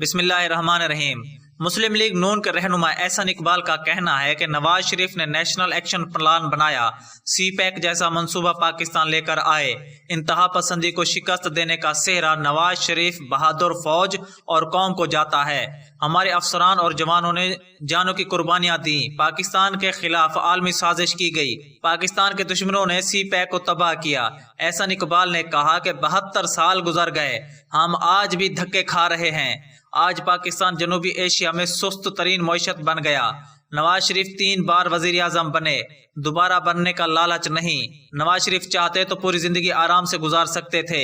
بسم اللہ الرحمن الرحیم۔ مسلم لیگ نون کے رہنما احسن اقبال کا کہنا ہے کہ نواز شریف نے نیشنل ایکشن پلان بنایا، سی پیک جیسا منصوبہ پاکستان لے کر آئے۔ انتہا پسندی کو شکست دینے کا سہرا نواز شریف بہادر فوج اور قوم کو جاتا ہے۔ ہمارے افسران اور جوانوں نے جانوں کی قربانیاں دیں، پاکستان کے خلاف عالمی سازش کی گئی، پاکستان کے دشمنوں نے سی پیک کو تباہ کیا۔ احسن اقبال نے کہا کہ 72 سال گزر گئے، ہم آج بھی دھکے کھا رہے ہیں۔ آج پاکستان جنوبی ایشیا میں سست ترین معیشت بن گیا۔ نواز شریف 3 بار وزیر اعظم بنے، دوبارہ بننے کا لالچ نہیں۔ نواز شریف چاہتے تو پوری زندگی آرام سے گزار سکتے تھے۔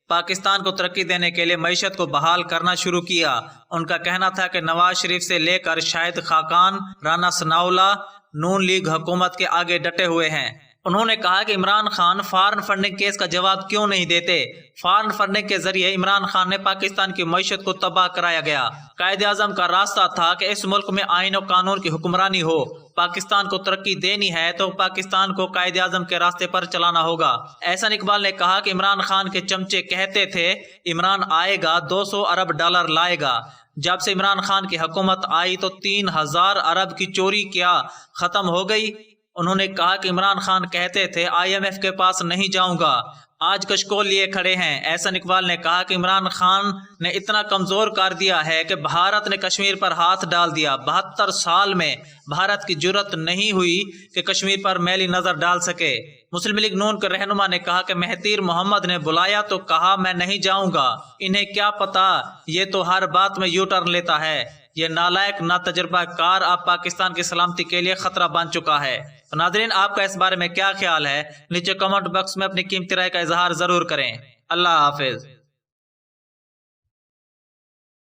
پاکستان کو ترقی دینے کے لیے معیشت کو بحال کرنا شروع کیا۔ ان کا کہنا تھا کہ نواز شریف سے لے کر شاہد خاقان، رانا ثناءاللہ نون لیگ حکومت کے آگے ڈٹے ہوئے ہیں۔ انہوں نے کہا کہ Imran Khan foreign funding case کا جواب کیوں نہیں دیتے؟ فارن فنڈنگ کے ذریعے عمران خان نے پاکستان کی معیشت کو تباہ کرایا گیا۔ قائد اعظم کا راستہ تھا کہ اس ملک میں آئین و قانون کی حکمرانی ہو۔ پاکستان کو ترقی دینی ہے تو پاکستان کو قائد اعظم کے راستے پر چلانا ہوگا۔ احسن اقبال نے کہا کہ عمران خان کے چمچے کہتے تھے عمران آئے گا 200 ارب ڈالر لائے گا۔ جب سے عمران خان کی حکومت آئی تو 3000 ارب کی چوری کیا ختم ہو گئی؟ انہوں نے کہا کہ عمران خان کہتے تھے IMF کے پاس نہیں جاؤں گا، آج کشکول لیے کھڑے ہیں۔ احسن اقبال نے کہا کہ عمران خان نے اتنا کمزور کر دیا ہے کہ بھارت نے کشمیر پر ہاتھ ڈال دیا۔ 72 سال میں بھارت کی جرت نہیں ہوئی کہ کشمیر پر میلی نظر ڈال سکے۔ مسلم لیگ نون کے رہنما نے کہا کہ مہتیر محمد نے بلایا تو کہا میں نہیں جاؤں گا۔ انہیں کیا پتا، یہ تو ہر بات میں یو ٹرن لیتا ہے۔ یہ نالائق نا تجربہ کار اب پاکستان کی سلامتی کے لیے خطرہ بن چکا ہے۔ ناظرین، آپ کا اس بارے میں کیا خیال ہے؟ نیچے کمنٹ باکس میں اپنی قیمتی رائے کا اظہار ضرور کریں۔ اللہ حافظ۔